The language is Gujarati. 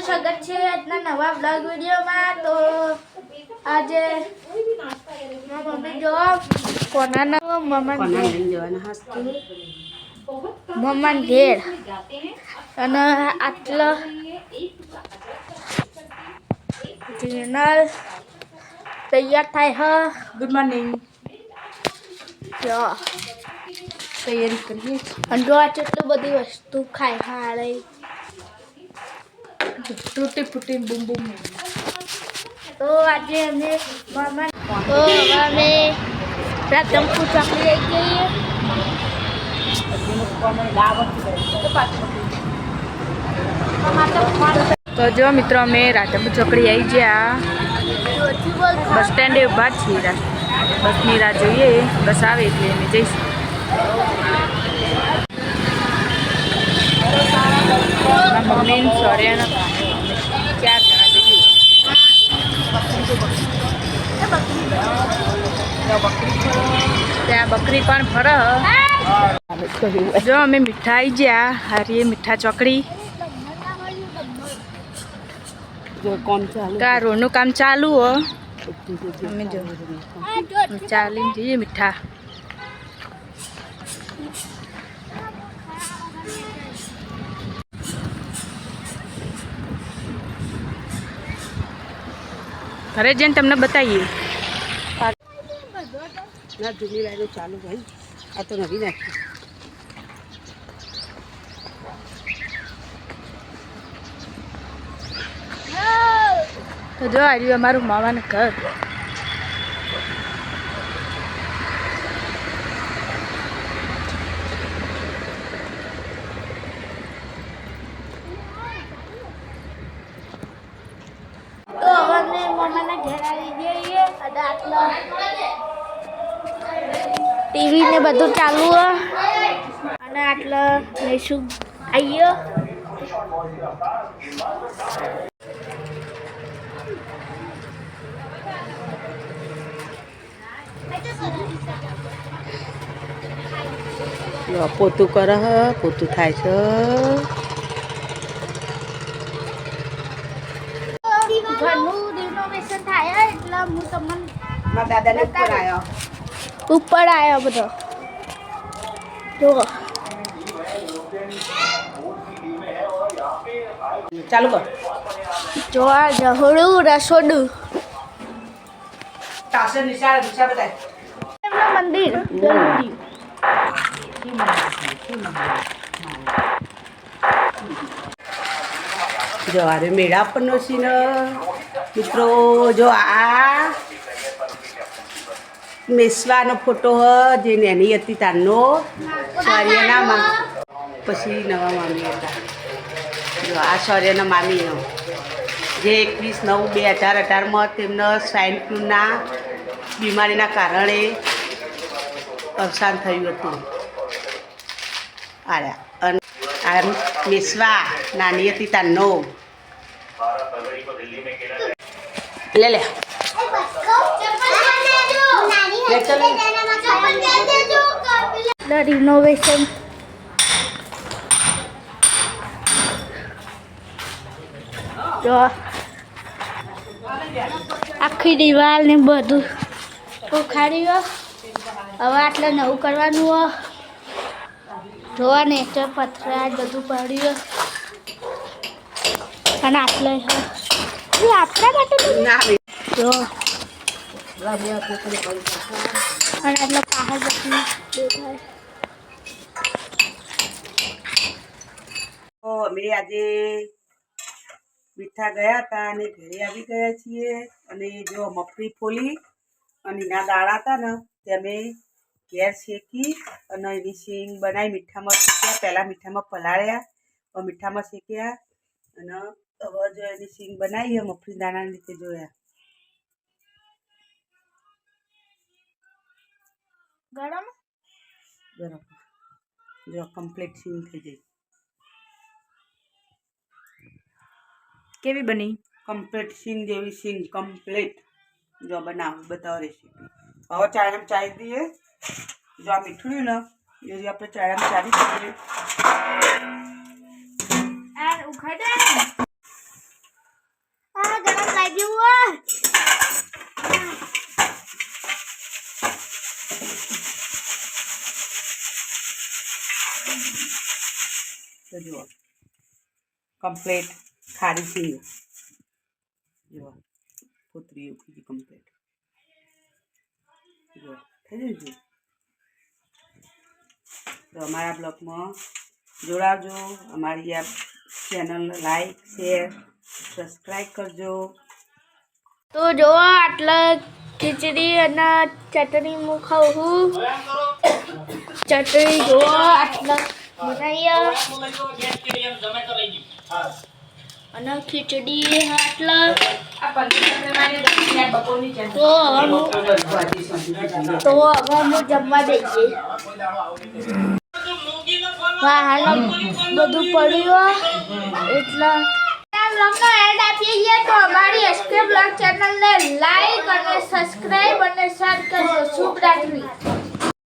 स्वागत है अपना नवा ब्लॉग वीडियो में। तो आज मम्मी जो कोना मम्मन घेर અને આટલો ચેનલ તૈયાર થાય હ। Good morning. જો તૈયારી કરીએ અને જો આ કેટલી બધી વસ્તુ ખાય હારે તૂટી ફૂટી બૂમ બૂમ। તો આજે અમે મમ્મા તો અમે રાતમપુર ચોકડી આવી જઈએ। તો જો મિત્રો અમે રાધનપુર ચોકડી આવી ગયા। બસ સ્ટેન્ડે ઊભા છીએ, બસની રાહ જોઈએ, બસ આવે એટલે અમે જઈશું। મમ્મી સોર્યાના ચાર જણા જઈએ। ત્યાં બકરી પણ ફરે। જો અમે મીઠા આવી ગયા હારીએ મીઠા ચોકડી। રોડનું કામ ચાલુ હો, અમે જો ચાલીને જઈએ મીઠા। ઘરે જઈને તમને બતાવીએ। ના જૂની લાઈનો ચાલુ ભાઈ, આ તો નવી નાખી। તો જો આવ્યું અમારું મામાનું ઘર। તો અમે મમ્માના ઘેર આવી જઈએ અને આટલો ટીવી ને બધું ચાલુ હ અને આટલો લેશું આવીએ। પોતું કરે હ, પોતું થાય છે। ઘરનું રિનોવેશન થાય એટલે હું તમને મારા દાદાને ઉપર આવ્યો, ઉપર આવ્યો બધો જો ચાલુ કર। જો આ જહડું રસોડું તાસે નિશાળ નિશા બતાય એમનું મંદિર જો આરે મેળા પરનો સીન મિત્રો। જો આ મેસવાનો ફોટો હ, જે નેની હતી તારનો સૌર્યના પછી નવા મામી હતા। જો આ સૌર્યના મામીનો જે 21/9/2018માં તેમને સ્વાઇન ફ્લૂના બીમારીના કારણે અવસાન થયું હતું। આર્યા અને આ મેસવા નાની હતી તારનો લે લે રિનોવેશન જો આખી દિવાલ ને બધું ઉખાડ્યું। હવે આટલે નવું કરવાનું હો। જોવા ને એટલે પથરા બધું પડ્યું અને આટલે આપણા માટે જો અને આટલો પહાડ બધું દેખાય। અમે આજે મીઠા ગયા હતા અને ઘરે આવી ગયા છીએ। અને જો મગફળી ફોલી અને એના દાણા હતા ને તે અમે ઘેર શેકી અને એની શીંગ બનાવી મીઠામાં શેક્યા। પહેલાં મીઠામાં પલાળ્યા, મીઠામાં શેક્યા અને હવે જો એની શીંગ બનાવી મગફળી દાણાની રીતે જોયા। ગરમ ગરમ જો કમ્પ્લીટ શીંગ થઈ ગઈ। કેવી બની? કમ્પ્લીટ શીંગ જેવી શીંગ કમ્પ્લીટ। જો બનાવ બતાવો રેસીપી। હવે ચાળામાં ચાળી દઈએ। જો આ મીઠું રહ્યું ને એ આપણે ચાળામાં ચાળી દઈએ। ઉખાડી કમ્પ્લેટ ખારી સિંગ જો પુત્રી ઉખી કમ્પ્લેટ જો થઈ ગયું છે. તો અમારા બ્લોગમાં જોડાજો, અમારી આ ચેનલ લાઈક શેર સબસ્ક્રાઈબ કરજો. તો જો આટલા ખીચડી અને ચટણી હું ખાઉં છું. ચટણી જો આટલા બનાવીએ અને ખીચડી આટલા. તો હવે હું જમવા દઈએ. હાલ બધું પડ્યું એટલે બ્લોગનો એન્ડ આપીએ છીએ. તો અમારી એસકે બ્લોગ ચેનલને લાઈક અને સબસ્ક્રાઇબ અને શેર કરજો. શુભ રાત્રિ.